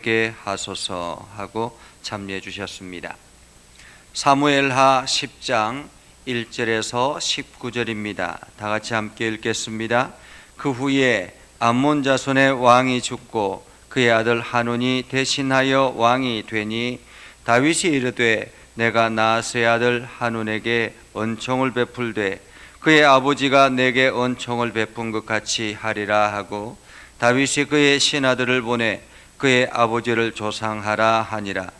게 하소서 하고 참여해 주셨습니다. 사무엘하 10장 1절에서 19절입니다. 다 같이 함께 읽겠습니다. 그 후에 암몬 자손의 왕이 죽고 그의 아들 하논이 대신하여 왕이 되니 다윗이 이르되 내가 나아스의 아들 하논에게 은총을 베풀되 그의 아버지가 내게 은총을 베푼 것 같이 하리라 하고 다윗이 그의 신하들을 보내 그의 아버지를 조상하라 하니라.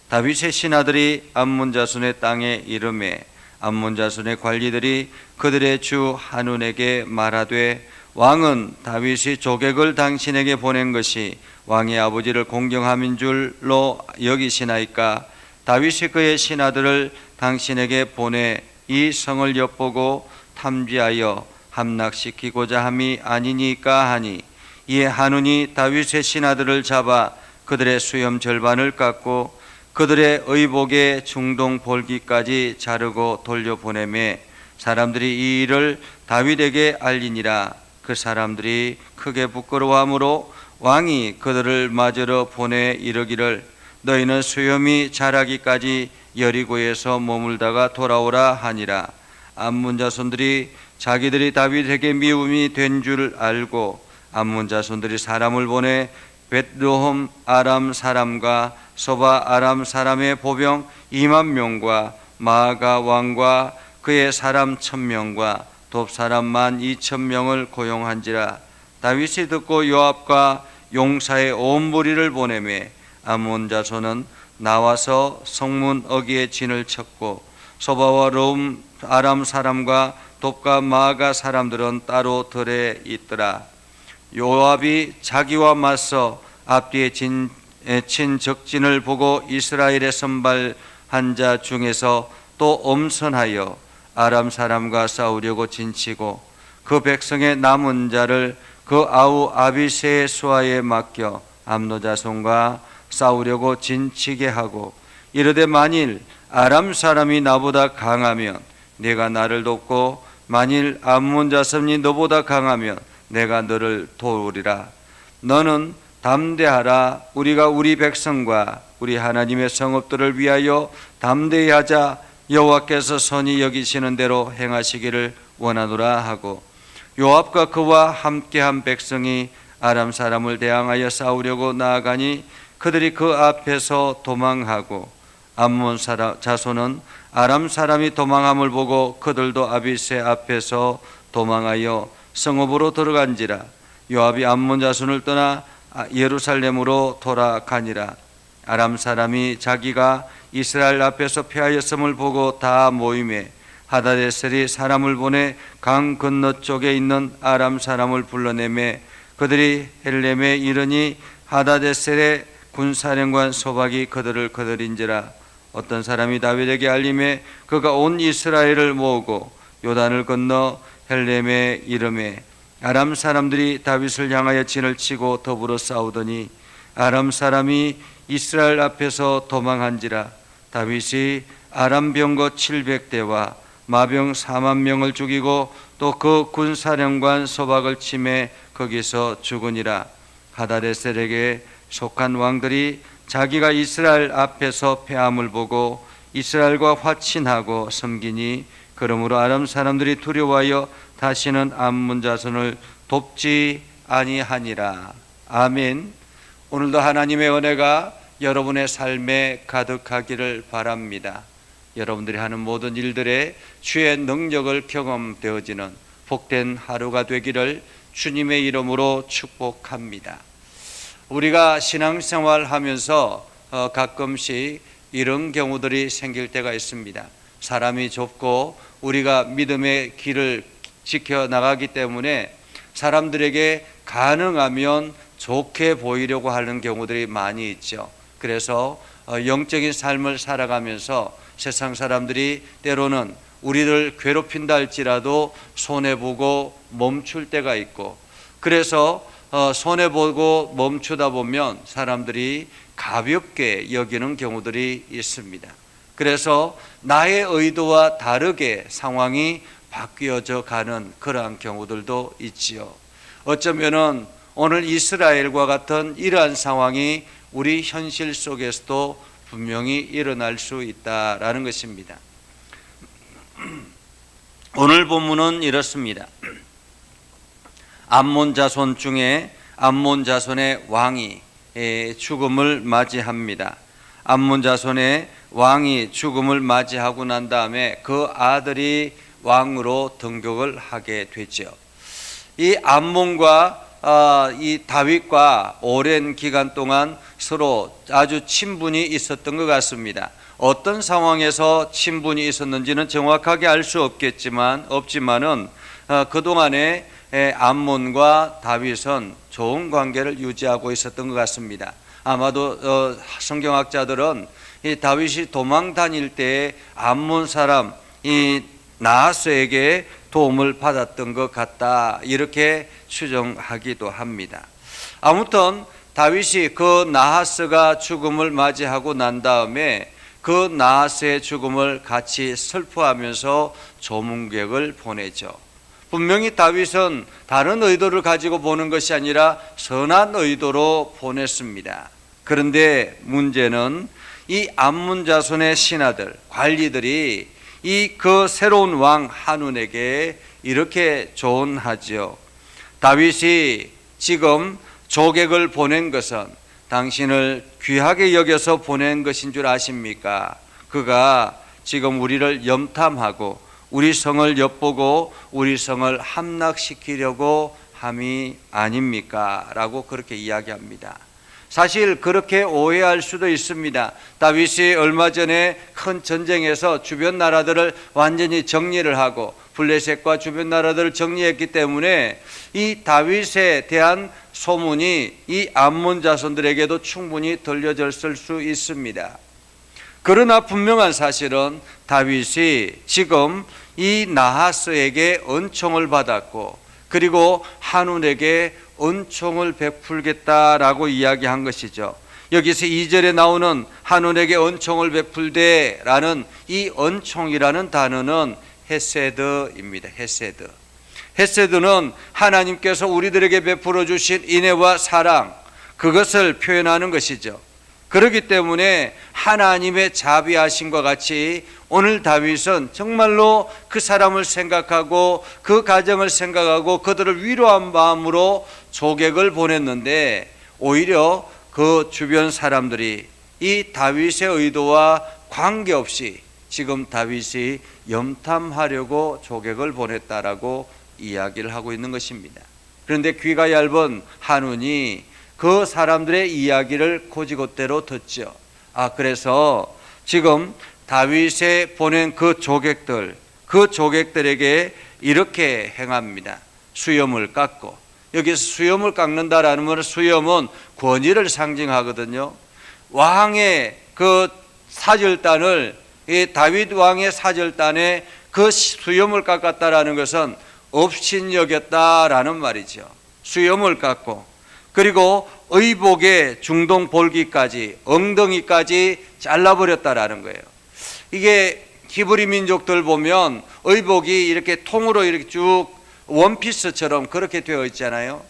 다윗의 신하들이 암몬 자손의 땅에 이르매 암몬 자손의 관리들이 그들의 주 하논에게 말하되 왕은 다윗이 조객을 당신에게 보낸 것이 왕의 아버지를 공경함인 줄로 여기시나이까? 다윗이 그의 신하들을 당신에게 보내 이 성을 엿보고 탐지하여 함락시키고자 함이 아니니까 하니, 이에 하논이 다윗의 신하들을 잡아 그들의 수염 절반을 깎고 그들의 의복의 중동 볼기까지 자르고 돌려보내매 사람들이 이 일을 다윗에게 알리니라. 그 사람들이 크게 부끄러워하므로 왕이 그들을 맞으러 보내 이르기를 너희는 수염이 자라기까지 여리고에서 머물다가 돌아오라 하니라. 암몬 자손들이 자기들이 다윗에게 미움이 된 줄 알고 암몬 자손들이 사람을 보내 벳르홈 아람 사람과 소바 아람 사람의 보병 2만 명과 마아가 왕과 그의 사람 1,000명과 돕 사람 12,000명을 고용한지라. 다윗이 듣고 요압과 용사의 온 무리를 보내매 암몬 자손은 나와서 성문 어귀에 진을 쳤고 소바와 롬 아람 사람과 돕과 마아가 사람들은 따로 들에 있더라. 요압이 자기와 맞서 앞뒤에 친 적진을 보고 이스라엘의 선발한 자 중에서 또 엄선하여 아람 사람과 싸우려고 진치고 그 백성의 남은 자를 그 아우 아비새의 수하에 맡겨 암노 자손과 싸우려고 진치게 하고 이르되 만일 아람 사람이 나보다 강하면 내가 나를 돕고 만일 암몬 자손이 너보다 강하면 내가 너를 도우리라. 너는 담대하라. 우리가 우리 백성과 우리 하나님의 성읍들을 위하여 담대히 하자. 여호와께서 선히 여기시는 대로 행하시기를 원하노라 하고 요압과 그와 함께한 백성이 아람 사람을 대항하여 싸우려고 나아가니 그들이 그 앞에서 도망하고 암몬 자손은 아람 사람이 도망함을 보고 그들도 아비새 앞에서 도망하여 성읍으로 들어간지라. 요압이 암몬 자손을 떠나 예루살렘으로 돌아가니라. 아람 사람이 자기가 이스라엘 앞에서 패하였음을 보고 다 모임에 하다데셀이 사람을 보내 강 건너쪽에 있는 아람 사람을 불러내매 그들이 헬렘에 이르니 하다데셀의 군사령관 소박이 그들을 거느린지라. 어떤 사람이 다윗에게 알림에 그가 온 이스라엘을 모으고 요단을 건너 헬렘에 이르매 아람 사람들이 다윗을 향하여 진을 치고 더불어 싸우더니 아람 사람이 이스라엘 앞에서 도망한지라. 다윗이 아람 병거 700대와 마병 4만 명을 죽이고 또 그 군사령관 소박을 치매 거기서 죽으니라. 하다데셀에게 속한 왕들이 자기가 이스라엘 앞에서 패함을 보고 이스라엘과 화친하고 섬기니 그러므로 아람 사람들이 두려워하여 다시는 암몬 자손을 돕지 아니하니라. 아멘. 오늘도 하나님의 은혜가 여러분의 삶에 가득하기를 바랍니다. 여러분들이 하는 모든 일들에 주의 능력을 경험되어지는 복된 하루가 되기를 주님의 이름으로 축복합니다. 우리가 신앙생활 하면서 가끔씩 이런 경우들이 생길 때가 있습니다. 사람이 좁고 우리가 믿음의 길을 지켜나가기 때문에 사람들에게 가능하면 좋게 보이려고 하는 경우들이 많이 있죠. 그래서 영적인 삶을 살아가면서 세상 사람들이 때로는 우리를 괴롭힌다 할지라도 손해보고 멈출 때가 있고, 그래서 손해보고 멈추다 보면 사람들이 가볍게 여기는 경우들이 있습니다. 그래서 나의 의도와 다르게 상황이 바뀌어져 가는 그러한 경우들도 있지요. 어쩌면은 오늘 이스라엘과 같은 이러한 상황이 우리 현실 속에서도 분명히 일어날 수 있다라는 것입니다. 오늘 본문은 이렇습니다. 암몬 자손 중에 암몬 자손의 왕이 죽음을 맞이합니다. 암몬 자손의 왕이 죽음을 맞이하고 난 다음에 그 아들이 왕으로 등극을 하게 되죠. 이 암몬과 이 다윗과 오랜 기간 동안 서로 아주 친분이 있었던 것 같습니다. 어떤 상황에서 친분이 있었는지는 정확하게 알 수 없지만은 그동안에 암몬과 다윗은 좋은 관계를 유지하고 있었던 것 같습니다. 아마도 성경학자들은 이 다윗이 도망 다닐 때에 암몬 사람 이 나하스에게 도움을 받았던 것 같다, 이렇게 추정하기도 합니다. 아무튼 다윗이 그 나하스가 죽음을 맞이하고 난 다음에 그 나하스의 죽음을 같이 슬퍼하면서 조문객을 보내죠. 분명히 다윗은 다른 의도를 가지고 보는 것이 아니라 선한 의도로 보냈습니다. 그런데 문제는 이 암몬 자손의 신하들, 관리들이 이 그 새로운 왕 한운에게 이렇게 조언하지요. 다윗이 지금 조객을 보낸 것은 당신을 귀하게 여겨서 보낸 것인 줄 아십니까? 그가 지금 우리를 염탐하고 우리 성을 엿보고 우리 성을 함락시키려고 함이 아닙니까? 라고 그렇게 이야기합니다. 사실 그렇게 오해할 수도 있습니다. 다윗이 얼마 전에 큰 전쟁에서 주변 나라들을 완전히 정리를 하고 블레셋과 주변 나라들을 정리했기 때문에 이 다윗에 대한 소문이 이 암몬 자손들에게도 충분히 들려졌을 수 있습니다. 그러나 분명한 사실은 다윗이 지금 이 나하스에게 은총을 받았고 그리고 한운에게 은총을 베풀겠다라고 이야기한 것이죠. 여기서 2절에 나오는 한운에게 은총을 베풀되라는 이 은총이라는 단어는 헤세드입니다. 헤세드. 헤세드는 하나님께서 우리들에게 베풀어 주신 인애와 사랑, 그것을 표현하는 것이죠. 그렇기 때문에 하나님의 자비하심과 같이 오늘 다윗은 정말로 그 사람을 생각하고 그 가정을 생각하고 그들을 위로한 마음으로 조객을 보냈는데 오히려 그 주변 사람들이 이 다윗의 의도와 관계없이 지금 다윗이 염탐하려고 조객을 보냈다라고 이야기를 하고 있는 것입니다. 그런데 귀가 얇은 한운이 그 사람들의 이야기를 고지곳대로 듣죠. 그래서 지금 다윗에 보낸 그 조객들에게 이렇게 행합니다. 수염을 깎고, 여기서 수염을 깎는다라는 것은 수염은 권위를 상징하거든요. 왕의 그 사절단을, 이 다윗 왕의 사절단에 그 수염을 깎았다라는 것은 업신여겼다라는 말이죠. 수염을 깎고, 그리고 의복의 중동 볼기까지, 엉덩이까지 잘라버렸다라는 거예요. 이게 히브리 민족들 보면 의복이 이렇게 통으로 이렇게 쭉 원피스처럼 그렇게 되어 있잖아요.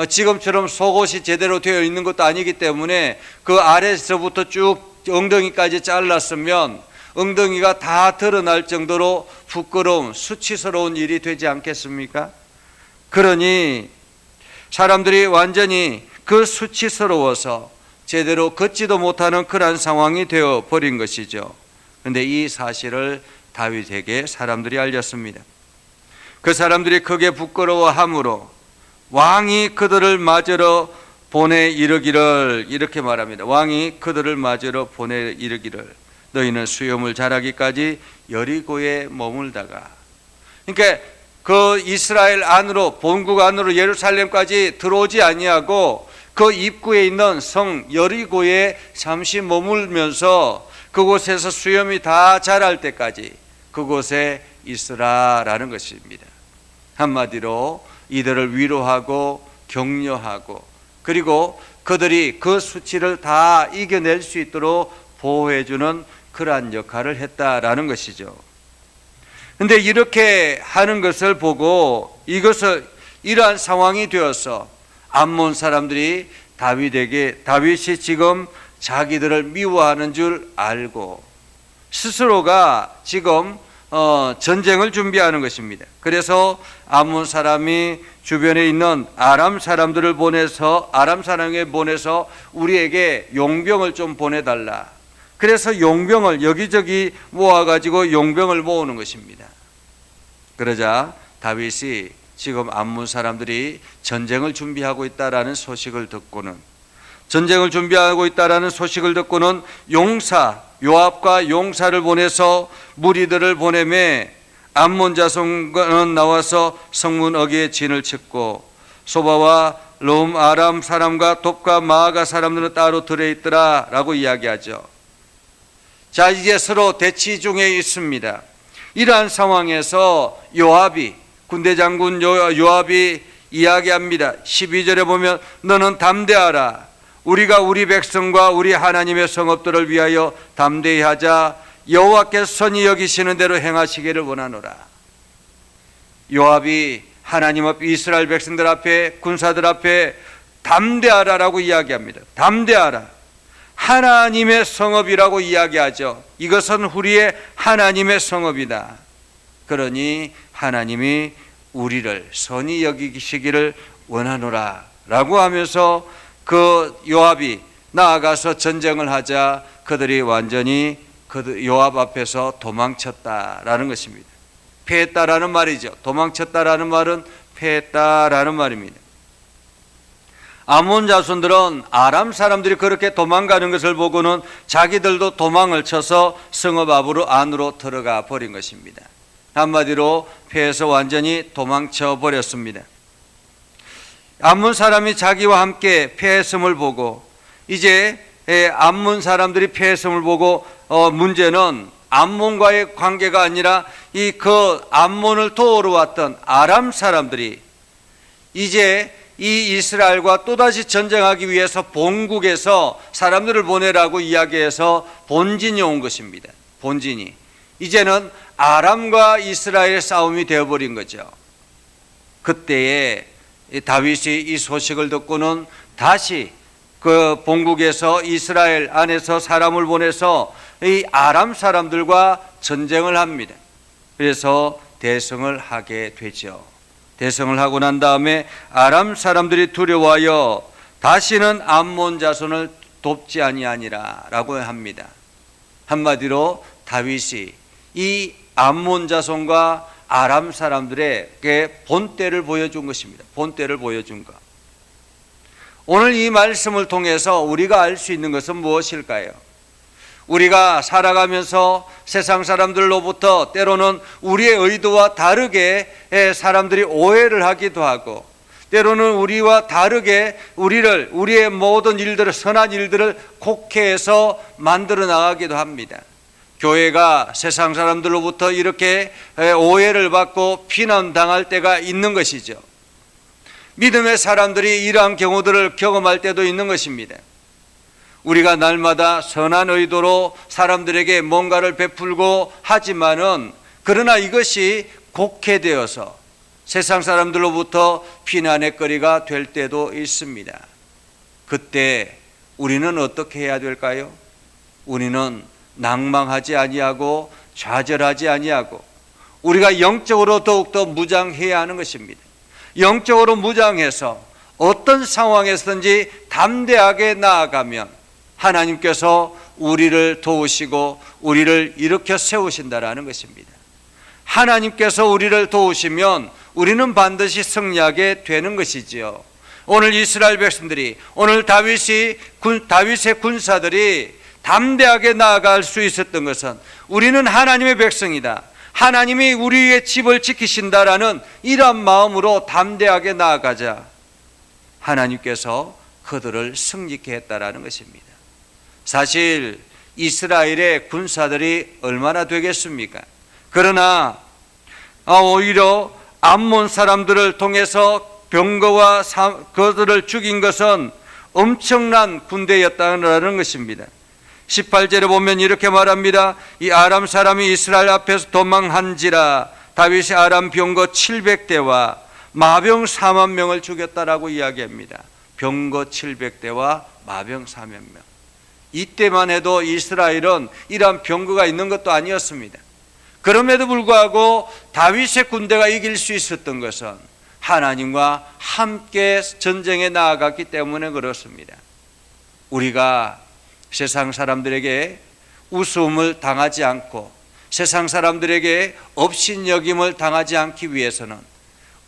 지금처럼 속옷이 제대로 되어 있는 것도 아니기 때문에 그 아래서부터 쭉 엉덩이까지 잘랐으면 엉덩이가 다 드러날 정도로 부끄러운, 수치스러운 일이 되지 않겠습니까? 그러니 사람들이 완전히 그 수치스러워서 제대로 걷지도 못하는 그러한 상황이 되어 버린 것이죠. 그런데 이 사실을 다윗에게 사람들이 알렸습니다. 그 사람들이 크게 부끄러워함으로 왕이 그들을 맞으러 보내 이르기를, 이렇게 말합니다. 왕이 그들을 맞으러 보내 이르기를 너희는 수염을 자라기까지 여리고에 머물다가, 그러니까 그 이스라엘 안으로, 본국 안으로 예루살렘까지 들어오지 아니하고 그 입구에 있는 성 여리고에 잠시 머물면서 그곳에서 수염이 다 자랄 때까지 그곳에 있으라라는 것입니다. 한마디로 이들을 위로하고 격려하고 그리고 그들이 그 수치를 다 이겨낼 수 있도록 보호해주는 그러한 역할을 했다라는 것이죠. 그런데 이렇게 하는 것을 보고 이러한 상황이 되어서 암몬 사람들이 다윗이 지금 자기들을 미워하는 줄 알고 스스로가 지금 전쟁을 준비하는 것입니다. 그래서 암몬 사람이 주변에 있는 아람 사람들을 보내서 우리에게 용병을 좀 보내달라. 그래서 용병을 여기저기 모아가지고 용병을 모으는 것입니다. 그러자 다윗이 지금 암몬 사람들이 전쟁을 준비하고 있다라는 소식을 듣고는 요압과 용사를 보내서 무리들을 보내매 암몬 자손은 나와서 성문 어귀에 진을 쳤고 소바와 롬 아람 사람과 돛과 마아가 사람들은 따로 들어 있더라 라고 이야기하죠. 자, 이제 서로 대치 중에 있습니다. 이러한 상황에서 요압이 군대 장군 요압이 이야기합니다. 12절에 보면 너는 담대하라. 우리가 우리 백성과 우리 하나님의 성읍들을 위하여 담대히 하자. 여호와께서 선히 여기시는 대로 행하시기를 원하노라. 요압이 하나님 앞 이스라엘 백성들 앞에 군사들 앞에 담대하라라고 이야기합니다. 담대하라. 하나님의 성읍이라고 이야기하죠. 이것은 우리의 하나님의 성읍이다. 그러니 하나님이 우리를 선히 여기시기를 원하노라 라고 하면서 그 요압이 나아가서 전쟁을 하자 그들이 완전히 요압 앞에서 도망쳤다라는 것입니다. 패했다라는 말이죠. 도망쳤다라는 말은 패했다라는 말입니다. 암몬 자손들은 아람 사람들이 그렇게 도망가는 것을 보고는 자기들도 도망을 쳐서 성읍 안으로 들어가 버린 것입니다. 한마디로 패해서 완전히 도망쳐 버렸습니다. 암몬 사람이 자기와 함께 패했음을 보고 이제 암몬 사람들이 패했음을 보고 문제는 암몬과의 관계가 아니라 그 암몬을 도우러 왔던 아람 사람들이 이제 이 이스라엘과 또다시 전쟁하기 위해서 본국에서 사람들을 보내라고 이야기해서 본진이 온 것입니다. 본진이 이제는 아람과 이스라엘의 싸움이 되어버린 거죠. 그때에 다윗이 이 소식을 듣고는 다시 그 본국에서 이스라엘 안에서 사람을 보내서 이 아람 사람들과 전쟁을 합니다. 그래서 대성을 하게 되죠. 대성을 하고 난 다음에 아람 사람들이 두려워하여 다시는 암몬 자손을 돕지 아니하니라라고 합니다. 한마디로 다윗이 이 암몬 자손과 아람 사람들에게 본때를 보여준 것입니다. 본때를 보여준 것. 오늘 이 말씀을 통해서 우리가 알 수 있는 것은 무엇일까요? 우리가 살아가면서 세상 사람들로부터 때로는 우리의 의도와 다르게 사람들이 오해를 하기도 하고 때로는 우리와 다르게 우리의 모든 일들을 선한 일들을 곡해해서 만들어 나가기도 합니다. 교회가 세상 사람들로부터 이렇게 오해를 받고 비난당할 때가 있는 것이죠. 믿음의 사람들이 이러한 경우들을 경험할 때도 있는 것입니다. 우리가 날마다 선한 의도로 사람들에게 뭔가를 베풀고 하지만은 그러나 이것이 곡해되어서 세상 사람들로부터 비난의 거리가 될 때도 있습니다. 그때 우리는 어떻게 해야 될까요? 우리는 낭망하지 아니하고 좌절하지 아니하고 우리가 영적으로 더욱더 무장해야 하는 것입니다. 영적으로 무장해서 어떤 상황에서든지 담대하게 나아가면 하나님께서 우리를 도우시고 우리를 일으켜 세우신다라는 것입니다. 하나님께서 우리를 도우시면 우리는 반드시 승리하게 되는 것이지요. 오늘 이스라엘 백성들이 오늘 다윗의 군사들이 담대하게 나아갈 수 있었던 것은 우리는 하나님의 백성이다. 하나님이 우리의 집을 지키신다라는 이런 마음으로 담대하게 나아가자 하나님께서 그들을 승리케 했다라는 것입니다. 사실 이스라엘의 군사들이 얼마나 되겠습니까? 그러나 오히려 암몬 사람들을 통해서 병거와 그들을 죽인 것은 엄청난 군대였다는 것입니다. 18절에 보면 이렇게 말합니다. 이 아람 사람이 이스라엘 앞에서 도망한지라 다윗이 아람 병거 700대와 마병 4만 명을 죽였다라고 이야기합니다. 병거 700대와 마병 4만 명. 이때만 해도 이스라엘은 이러한 병거가 있는 것도 아니었습니다. 그럼에도 불구하고 다윗의 군대가 이길 수 있었던 것은 하나님과 함께 전쟁에 나아갔기 때문에 그렇습니다. 우리가 세상 사람들에게 우스움을 당하지 않고 세상 사람들에게 업신여김을 당하지 않기 위해서는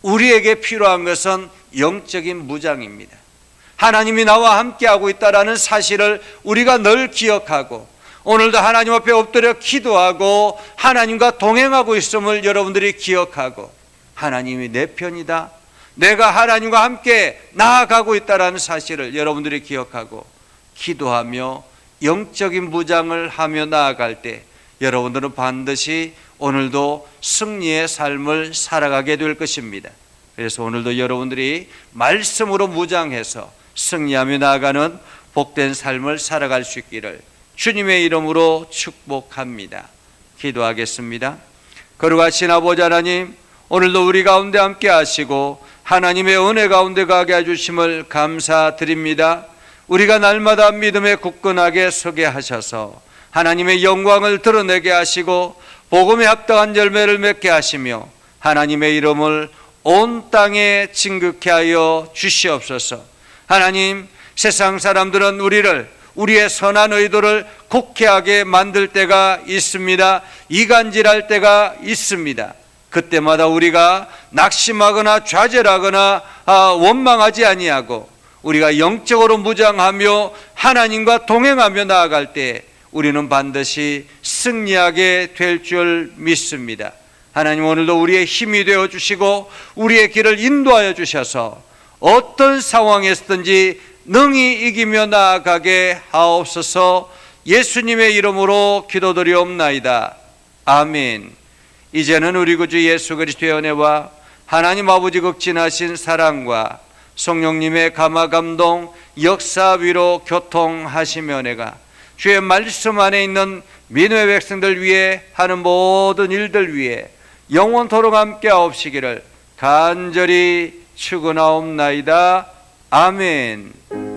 우리에게 필요한 것은 영적인 무장입니다. 하나님이 나와 함께하고 있다는 사실을 우리가 늘 기억하고 오늘도 하나님 앞에 엎드려 기도하고 하나님과 동행하고 있음을 여러분들이 기억하고 하나님이 내 편이다, 내가 하나님과 함께 나아가고 있다는 사실을 여러분들이 기억하고 기도하며 영적인 무장을 하며 나아갈 때 여러분들은 반드시 오늘도 승리의 삶을 살아가게 될 것입니다. 그래서 오늘도 여러분들이 말씀으로 무장해서 승리하며 나아가는 복된 삶을 살아갈 수 있기를 주님의 이름으로 축복합니다. 기도하겠습니다. 거룩하신 아버지 하나님, 오늘도 우리 가운데 함께 하시고 하나님의 은혜 가운데 가게 해주심을 감사드립니다. 우리가 날마다 믿음에 굳건하게 서게 하셔서 하나님의 영광을 드러내게 하시고 복음에 합당한 열매를 맺게 하시며 하나님의 이름을 온 땅에 진극케 하여 주시옵소서. 하나님, 세상 사람들은 우리의 선한 의도를 곡해하게 만들 때가 있습니다. 이간질할 때가 있습니다. 그때마다 우리가 낙심하거나 좌절하거나 원망하지 아니하고 우리가 영적으로 무장하며 하나님과 동행하며 나아갈 때 우리는 반드시 승리하게 될 줄 믿습니다. 하나님, 오늘도 우리의 힘이 되어 주시고 우리의 길을 인도하여 주셔서 어떤 상황에서든지 능히 이기며 나아가게 하옵소서. 예수님의 이름으로 기도드리옵나이다. 아멘. 이제는 우리 구주 예수 그리스도의 은혜와 하나님 아버지 극진하신 사랑과 성령님의 감화 감동 역사 위로 교통하시며 은혜가 주의 말씀 안에 있는 민의 백성들 위해 하는 모든 일들 위해 영원토록 함께 하옵시기를 간절히 축원하옵나이다. 아멘.